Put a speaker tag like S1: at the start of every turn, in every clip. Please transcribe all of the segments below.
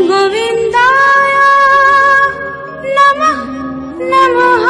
S1: গোবিন্দায় নমঃ নমঃ।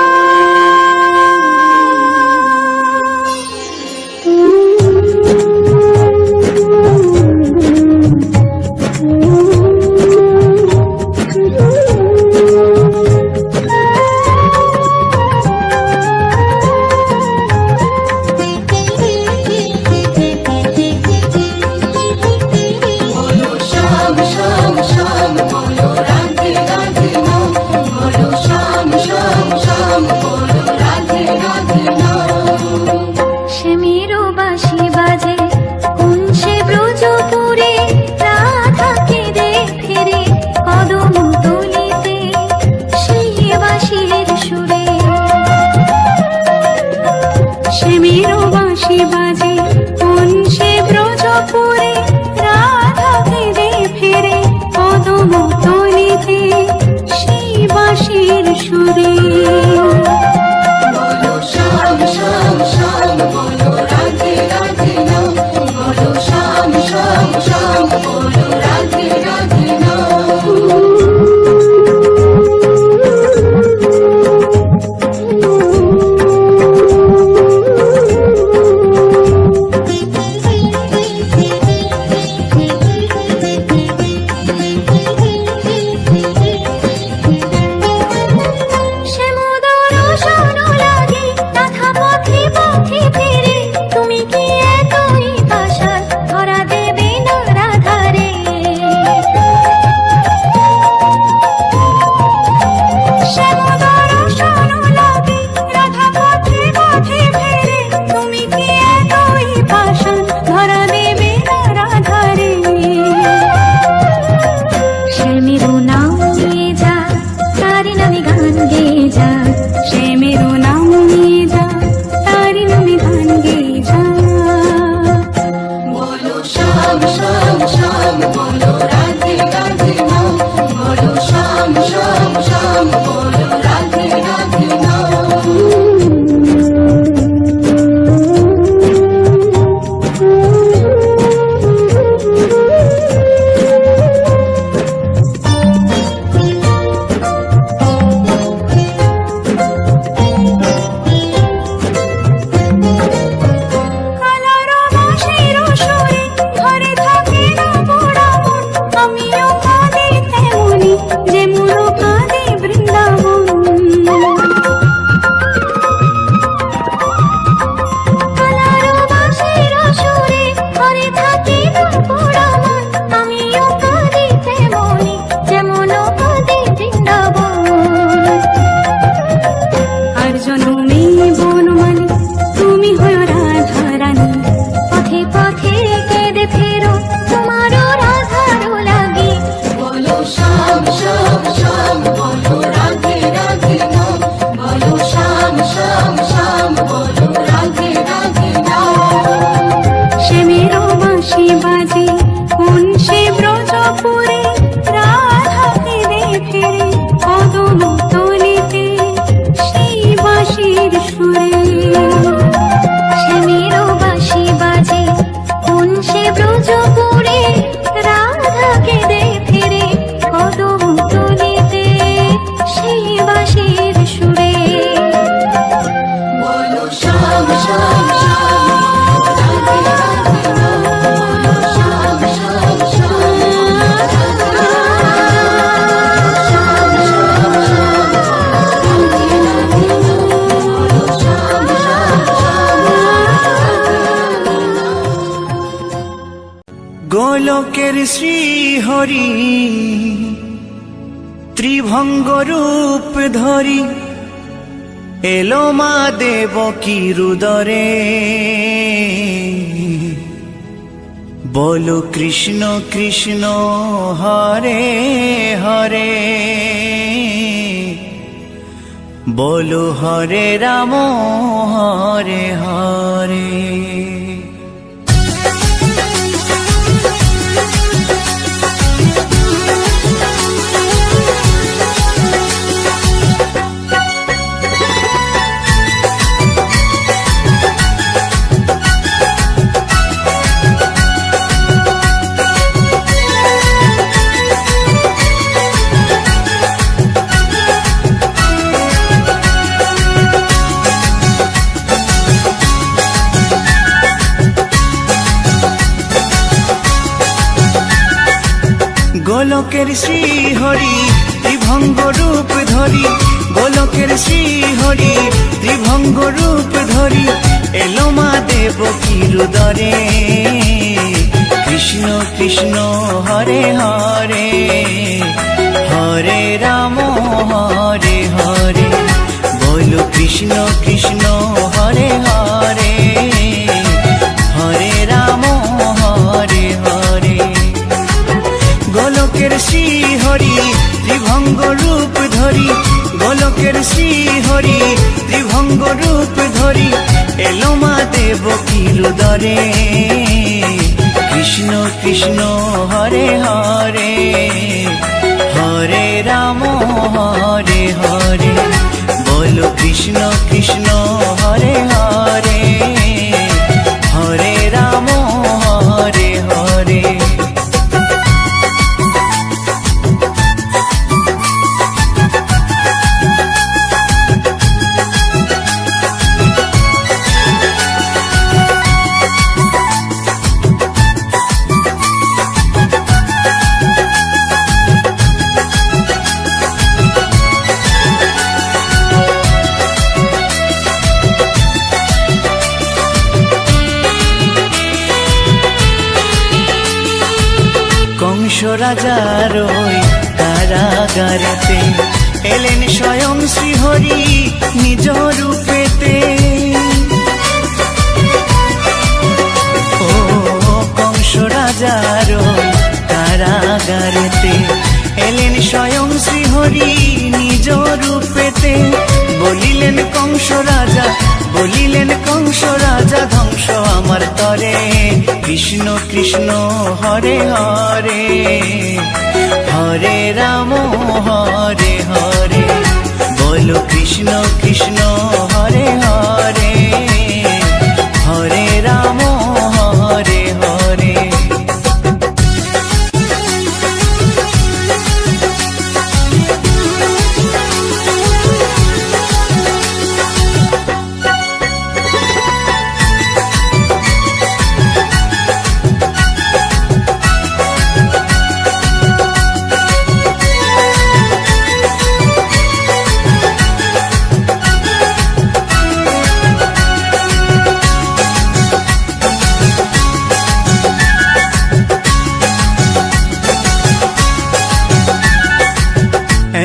S2: গোলকের শ্রীহরি ত্রিভঙ্গ রূপ ধরি এলো মা দেবকী রুদরে। বলো কৃষ্ণ কৃষ্ণ হরে হরে, বলো হরে রাম হরে হরে। গোলকের শ্রী হরি ত্রিভঙ্গ রূপ ধরি, গোলকের শ্রী হরি ত্রিভঙ্গ রূপ ধরি, এলো মা দেবকীর উদরে। কৃষ্ণ কৃষ্ণ হরে হরে, হরে রাম হরে হরে, বলো কৃষ্ণ কৃষ্ণ হরে হরে, হরে রাম হরে হরে। গোলকের শ্রী হরি ত্রিভঙ্গ রূপ ধরি, গোলকের শ্রী হরি ত্রিভঙ্গ রূপ ধরি, এলো মা দেবকীর উদরে। কৃষ্ণ কৃষ্ণ হরে হরে, হরে রাম হরে হরে, বলো কৃষ্ণ কৃষ্ণ হরে হরে, হরে রাম হরে হরে। কংস রাজার ওই কারাগারেতে এলেন স্বয়ং শ্রীহরি নিজ রূপেতে। ও কংস রাজার ওই কারাগারেতে এলেন স্বয়ং শ্রীহরি নিজ রূপেতে। বলিলেন কংস রাজা, বলিলেন কংস রাজা, ধ্বংস আমার তরে। কৃষ্ণ কৃষ্ণ হরে হরে, হরে রাম হরে হরে, বলো কৃষ্ণ কৃষ্ণ হরে হরে, হরে রাম হরে হরে।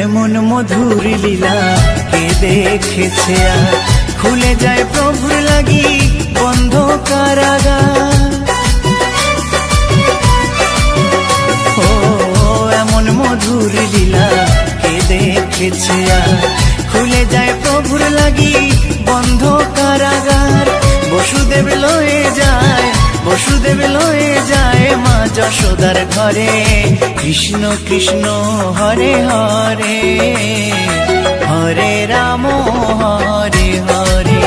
S2: এমন মধুর লীলা কে দেখেছে আর, খুলে যায় প্রভুর লাগি বন্ধ কারাগার। ও এমন মধুর লীলা কে দেখেছে আর, খুলে যায় প্রভুর লাগি বন্ধ কারাগার। বসুদেব লয়ে যায়, বসুদেব লয়ে যায় মা যশোদার ঘরে। কৃষ্ণ কৃষ্ণ হরে হরে, হরে রাম হরে হরে,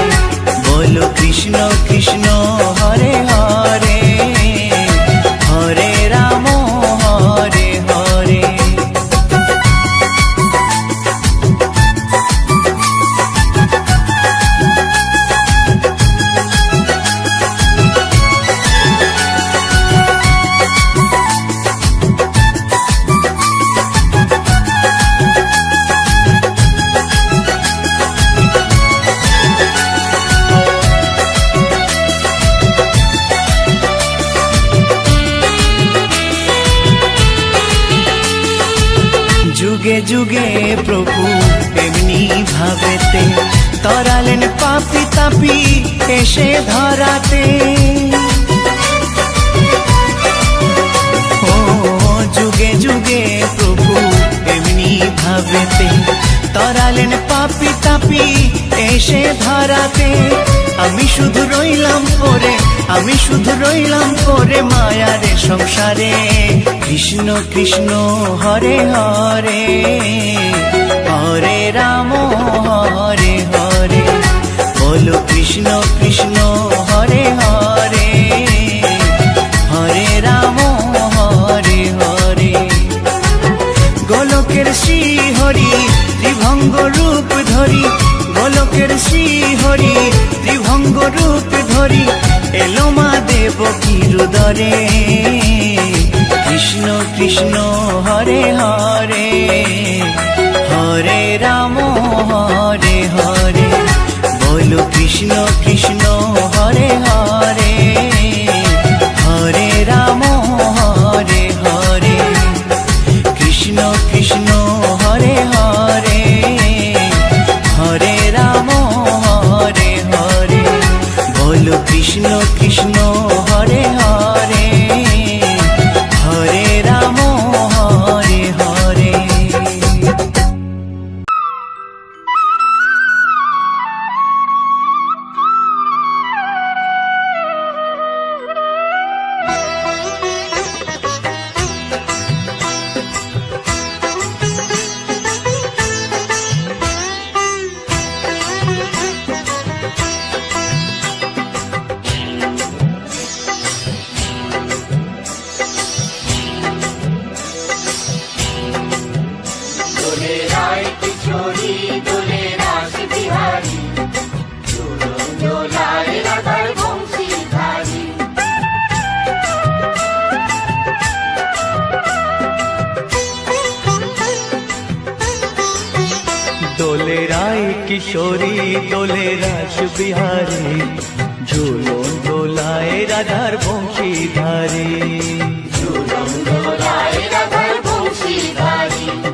S2: বলো কৃষ্ণ কৃষ্ণ হরে হরে, হরে রাম হরে হরে। যুগে যুগে প্রভু এমনি ভাবেতে, তরালেন পাপি তাপি এসে ধরাতে। ও যুগে যুগে প্রভু এমনি ভাবেতে, তরালেন পাপি তাপি এসে ধরাতে। আমি শুধু রইলাম পরে, আমি শুধু রইলাম পরে মায়ারে সংসারে। কৃষ্ণ কৃষ্ণ হরে হরে, হরে রাম হরে হরে, বলো কৃষ্ণ কৃষ্ণ হরে হরে, হরে রাম হরে হরে। গোলকের শ্রী হরি ত্রিভঙ্গ রূপ ধরি, গোলকের শ্রী হরি ত্রিভঙ্গ রূপ ধরি, এলো মা দেবকীর উদরে। কৃষ্ণ কৃষ্ণ হরে হরে হরে রাম হরে হরে বলো কৃষ্ণ কৃষ্ণ হরে হরে হরে রাম হরে হরে কৃষ্ণ কৃষ্ণ হরে হরে হরে রাম হরে হরে বলো কৃষ্ণ কৃষ্ণ হরে হরে হরে রাম হরে হরে।
S1: দোলে রায় কিশোরী দোলে রাস বিহারী ঝুলন দোলায় রাধার বংশীধারী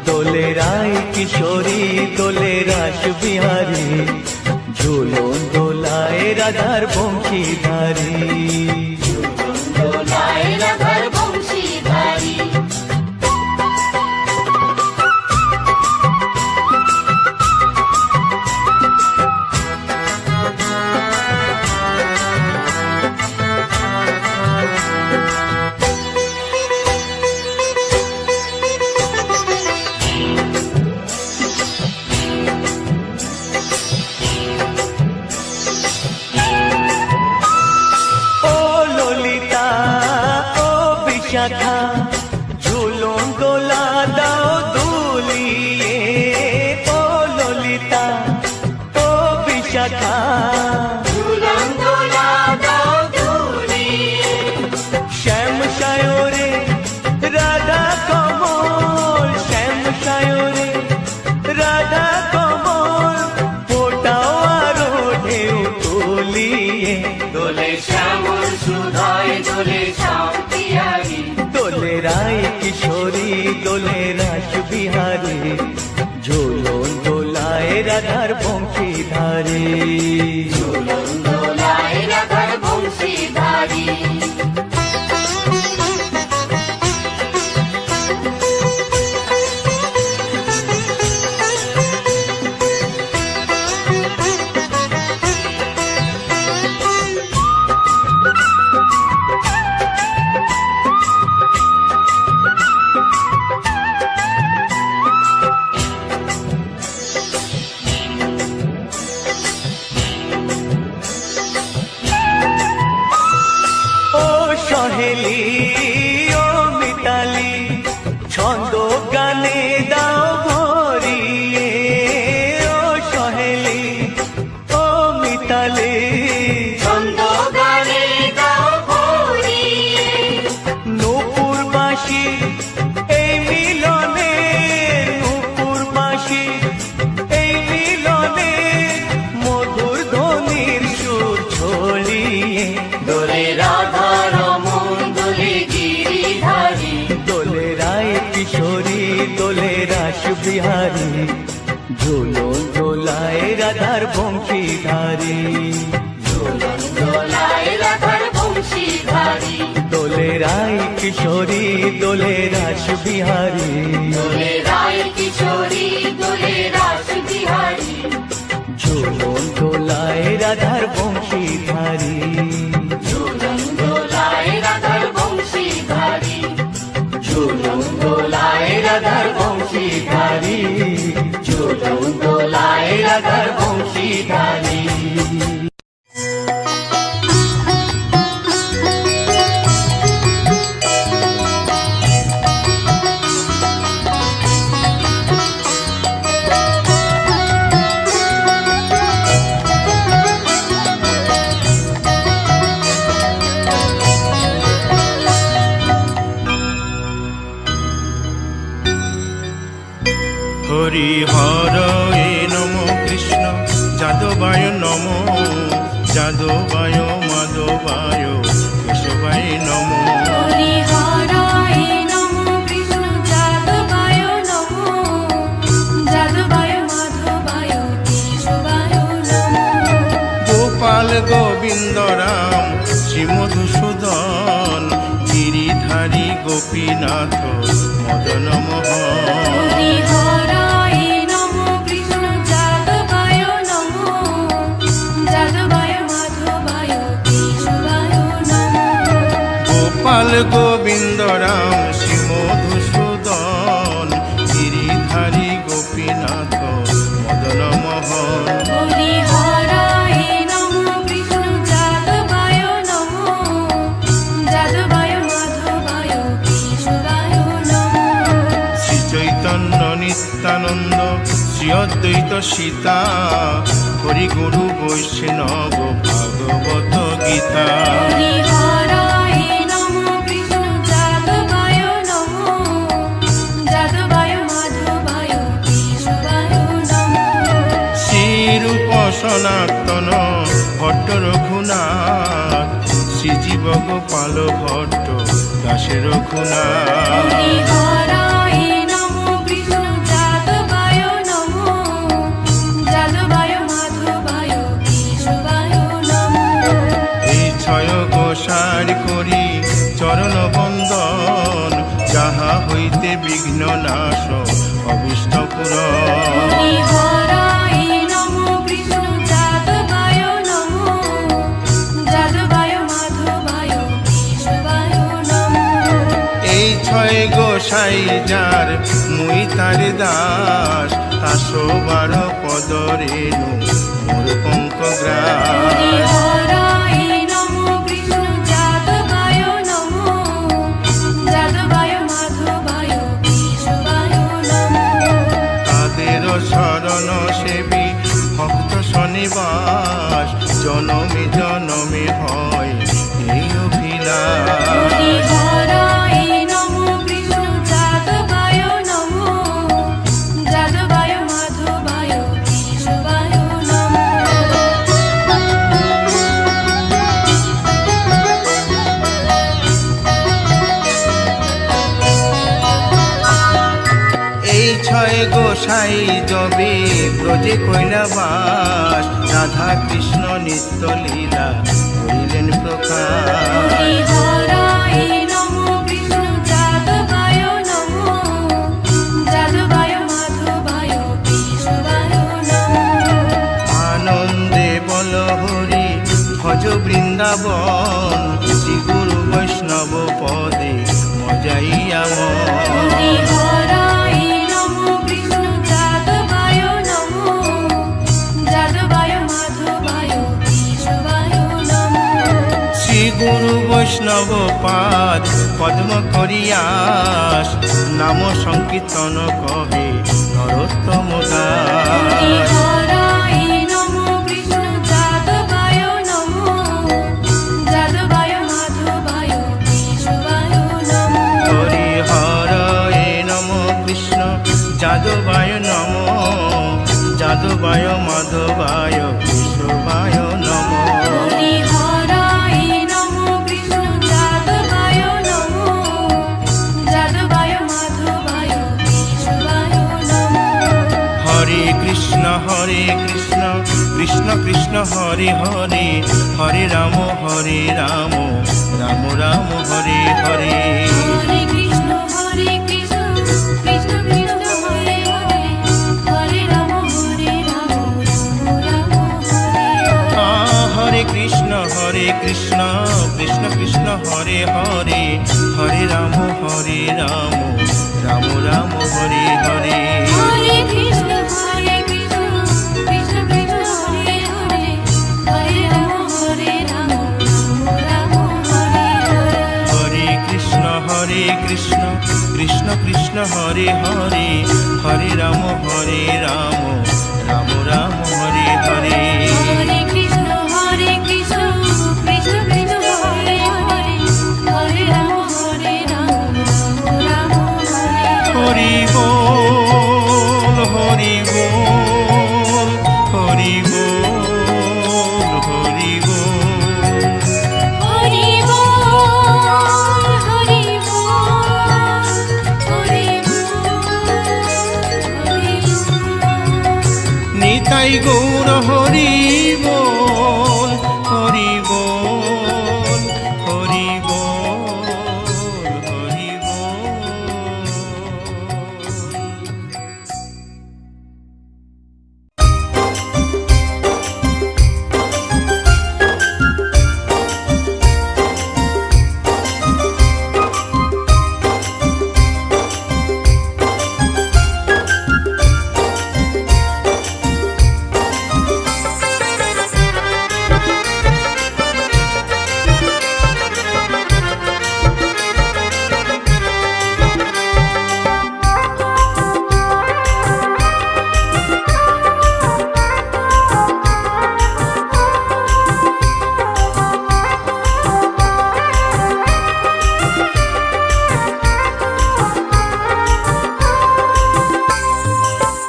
S1: দোলে রায় কিশোরী দোলে রাস বিহারী ঝুলন দোলায় রাধার বংশীধারী শাখা ঝুলন দোলা দাও দুলিয়ে ও ললিতা ও বিশাখা
S3: ঝুলন দোলা দাও দুলিয়ে
S1: শ্যাম সায়রে রাধা কমল শ্যাম সায়রে রাধা কমল ফোটাও আরো ঢেউ তুলিয়ে
S3: দোলে শ্যামল সুধায় দোলে শান্তিয়ারি
S1: দোলে রায় কিশোরী দোলে রাস বিহারী ঝুলন দোলায় রাধার বংশীধারী
S3: ঝুলন দোলায় রাধার বংশীধারী
S1: সহেলি ও মিতালি ছন্দ গানে দাও ভরিয়ে ও সহেলি ও মিতালি
S3: ছন্দ গানে দাও ভরিয়ে
S1: নূপুর বাঁশি এই মিলনে নূপুর বাঁশি এই মিলনে মধুর ধ্বনির সুর ছড়িয়ে
S3: দোলে রাধা রমন দোলে গিরিধারী
S1: দোলে রায় কিশোরী দোলে রাস বিহারী ঝুলন দোলায় রাধার বংশীধারী
S3: ঝুলন দোলায় রাধার বংশীধারী
S1: দোলে রায় কিশোরী দোলে রাস বিহারী
S3: দোলে রায় কিশোরী দোলে রাস বিহারী
S1: ঝুলন দোলায় রাধার বংশীধারী
S3: ঝুলন দোলায় রাধার বংশীধারী ঝুলন দোলায় রাধার বংশীধারী ঝুলন দোলায় রাধার বংশীধারী
S4: হরি হর এ নম কৃষ্ণ যাদবায় নম যাদবায় মাধবায় কেশবায় নম
S3: হরি হরায় নমো কৃষ্ণ যাদবায় নমো যাদবায় মাধবায় কেশবায় নমো
S4: গোপাল গোবিন্দ রাম শ্রী মধুসূদন গিরিধারী গোপীনাথ মদন মোহন
S3: হরি হরায় নমো কৃষ্ণ যাদবায় নমো যাদবায় মাধবায় কেশবায় নমো
S4: গোপাল গোবিন্দ রাম শ্রী মধুসূদন গিরিধারী গোপীনাথ মদন মোহন
S3: হরি হরায় নমো কৃষ্ণ যাদবায় নমো যাদবায় মাধবায় কেশবায় নমো
S4: শ্রী চৈতন্য নিত্যানন্দ শ্রী অদ্বৈত সীতা হরি গুরু বৈষ্ণব ভাগবত গীতা
S3: হরি হরায় নমো কৃষ্ণ যাদবায় নমো যাদবায় মাধবায় কেশবায় নমো
S4: শ্রীরূপ সনাতন ভট্ট রঘুনাথ শ্রীজীব গোপাল ভট্ট দাসে রঘুনাথ
S3: হরি হরায় নমো কৃষ্ণ যাদবায় নমো যাদবায় মাধবায় কেশবায় নমো
S4: এই ছয় গোসার করি চরণ বন্দন যাহা হইতে বিঘ্ন নাশ অভিষ্ট পুরন
S3: হরি হরায় নমো কৃষ্ণ যাদবায় নমো যাদবায় মাধবায় কেশবায় নমো
S4: এই ছয় গোসাই যার মুই তার দাস তাসো বার পদ রেণু মোর পঙ্ক
S3: হরি
S4: গ্রাস
S3: হরায় নমো কৃষ্ণ যাদবায় নমো যাদবায় মাধবায় কেশবায় নমো
S4: তাদের শরণ সেবী ভক্ত শনিবাস জনমে জনমে হয় এই অভিলাষ
S3: হরি হরায় নমো কৃষ্ণ যাদবায় নমো যাদবায় মাধবায় কেশবায় নমো
S4: এই ছয় গোসাই যবে ব্রজে কৈলাবাস রাধা কৃষ্ণ নিত্য লীলা করিলেন প্রকাশ
S3: হরি হরায় নমো কৃষ্ণ যাদবায় নমো যাদবায় মাধবায় কেশবায় নমো
S4: আনন্দে বল হরি ভজ বৃন্দাবন শ্রী গুরু বৈষ্ণব পদে মজাইয়া
S3: হরি হরায় নমো কৃষ্ণ যাদবায় নমো যাদবায় মাধবায় কেশবায় নমো
S4: শ্রী গুরু বৈষ্ণব পাদ পদ্ম করিয়াস নাম সংকীর্তন কহে নরোত্তম
S3: হরি
S4: দাস
S3: হরায় নমো কৃষ্ণ যাদবায় নমো যাদবায় মাধবায় কেশবায় নমো
S4: হরি হর এ নম কৃষ্ণ যাদবায় নম যাদবায় মাধবায় কেশবায় নম
S3: হরি হরায় নমো কৃষ্ণ যাদবায় নমো যাদবায় মাধবায় কেশবায় নমো
S4: হরে কৃষ্ণ কৃষ্ণ কৃষ্ণ হরে হরে হরে রাম রাম রাম হরে হরে
S3: হরে কৃষ্ণ কৃষ্ণ কৃষ্ণ হরে হরে হরে রাম রাম রাম হরে হরে
S4: হরে কৃষ্ণ কৃষ্ণ কৃষ্ণ হরে হরে হরে রাম রাম রাম হরে হরে
S3: হরে কৃষ্ণ কৃষ্ণ কৃষ্ণ কৃষ্ণ হরে হরে হরে রাম রাম হরে হরে
S4: হরে কৃষ্ণ কৃষ্ণ কৃষ্ণ হরে হরে হরে রাম রাম রাম হরে হরে
S3: হরে কৃষ্ণ কৃষ্ণ কৃষ্ণ কৃষ্ণ হরে হরে হরে রাম রাম রাম হরে হরে
S4: হরি বল নিতাই গৌর হরি বল, হরি বল, হরি বল, হরি বল।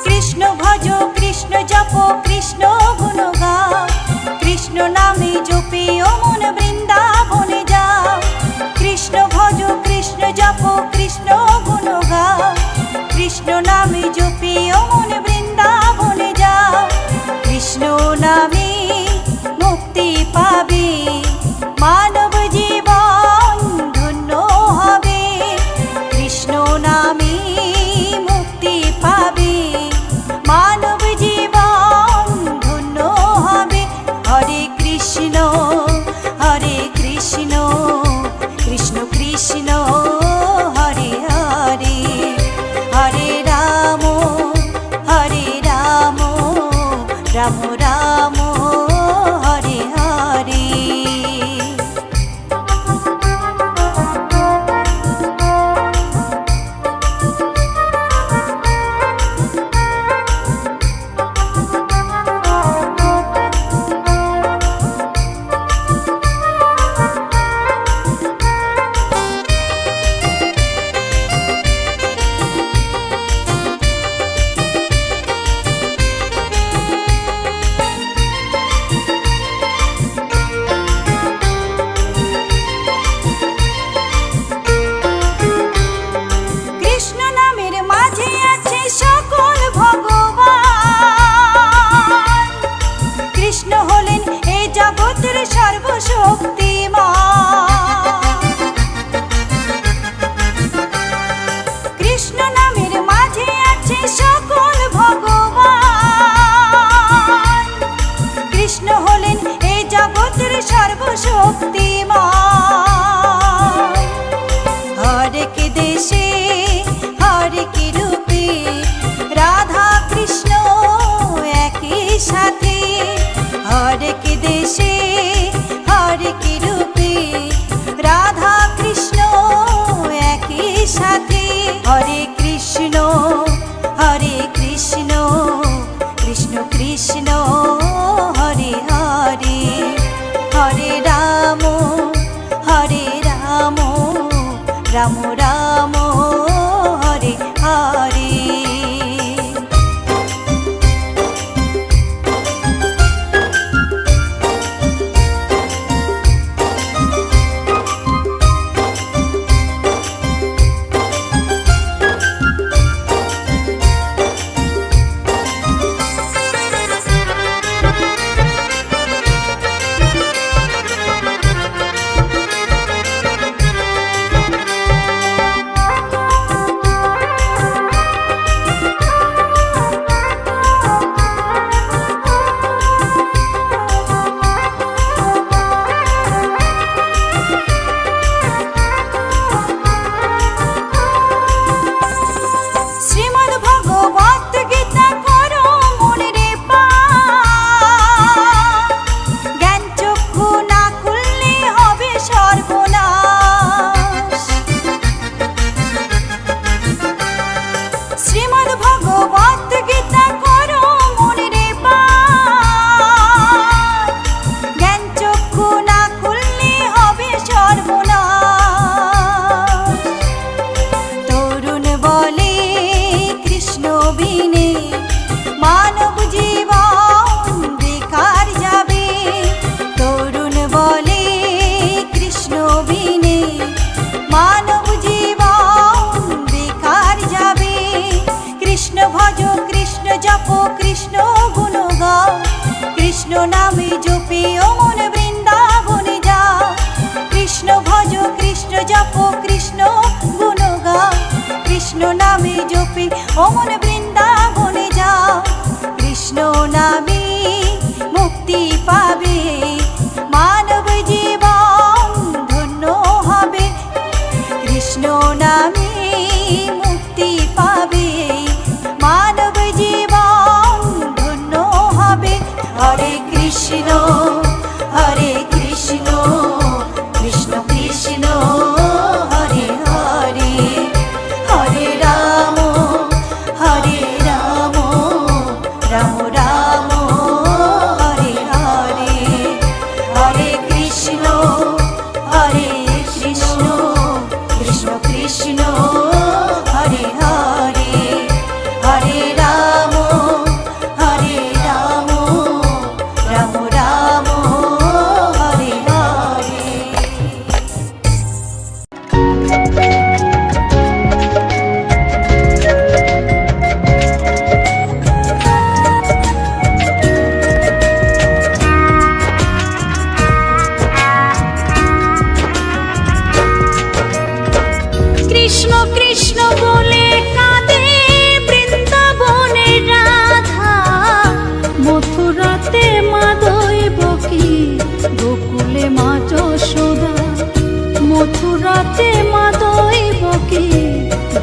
S5: কৃষ্ণ ভজ কৃষ্ণ জপ কৃষ্ণ গুণ গাও, কৃষ্ণ নামে জপে ও মন বৃন্দাবনে যাও। কৃষ্ণ ভজ কৃষ্ণ জপ কৃষ্ণ গুণ গাও, কৃষ্ণ নামে জপে ও মন বৃন্দাবনে যাও। কৃষ্ণ নামে মুক্তি পাবে, মানব জীবন ধন্য হবে। কৃষ্ণ নামে মুক্তি পাবে, মানব জীবন ধন্য হবে। হরে কৃষ্ণ কৃষ্ণ কৃষ্ণ হরে হরে, হরে রাম রাম রাম হরে হরে। কৃষ্ণ নামের মাঝে আছে সকল ভগবান, কৃষ্ণ হলেন এ জগতের সর্বশক্তিমান। কৃষ্ণ নামের মাঝে আছে সকল ভগবান, কৃষ্ণ হলেন এ জগতের সর্বশক্তিমান। হরেক দেশে হরেক রূপে রাধা কৃষ্ণ একই সাথে। হরেক দেশে হরেক রূপে রাধা কৃষ্ণ একই সাথে। হরে কৃষ্ণ কৃষ্ণ কৃষ্ণ হরে হরে, হরে রাম রাম রাম হরে হরে। কৃষ্ণ ভজ কৃষ্ণ জপ কৃষ্ণ গুণ নামে জপে অমন বৃন্দাবনে যা কৃষ্ণ ভজ কৃষ্ণ জপ কৃষ্ণ গুণ গা কৃষ্ণ নামে জপে অমন বৃন্দাবনে যা কৃষ্ণ নামে মুক্তি পাবে মানব জীবন ধন্য হবে কৃষ্ণ নামে মুক্তি পাবে মানব জীবন ধন্য হবে হরে কৃষ্ণ কৃষ্ণ কৃষ্ণ হরে হরে হরে রাম রাম রাম হরে হরে হরে কৃষ্ণ কৃষ্ণ কৃষ্ণ হরে হরে হরে রাম রাম রাম হরে হরে
S3: কৃষ্ণ কৃষ্ণ বলে কাঁদে বৃন্দাবনে রাধা মথুরাতে মা দৈবকী গোকুলে মা যশোদা মথুরাতে মা দৈবকী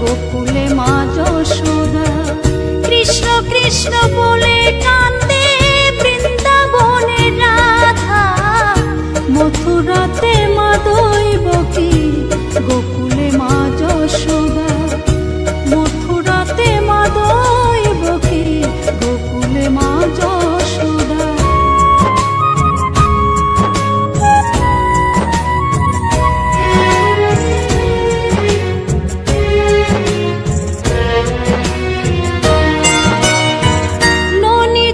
S3: গোকুলে মা যশোদা কৃষ্ণ কৃষ্ণ বলে কাঁদে বৃন্দাবনে রাধা মথুরাতে মা দৈবকী গোকুলে মা যশোদা মথুরাতে মা দৈবকী গোকুলে মা যশোদা ননী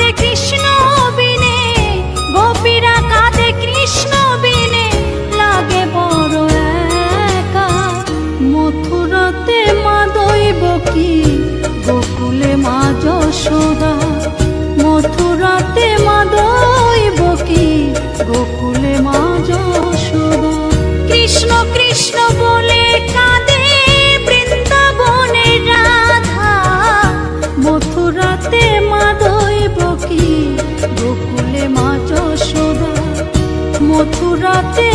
S3: কাঁদে কৃষ্ণ বিনে, গোপীরা কাঁদে কৃষ্ণ বিনে, লাগে বড় একা। মথুরাতে মা দৈব কি, গোকুলে মা যশোদা। মথুরাতে মা দৈব কি, গোকুলে মা যশোদা। কৃষ্ণ কৃষ্ণ বলে কাঁদে বৃন্দাবনের রাধা। মথুরাতে মা দৈব কি, গোকুলে মা যশোদা। মথুরাতে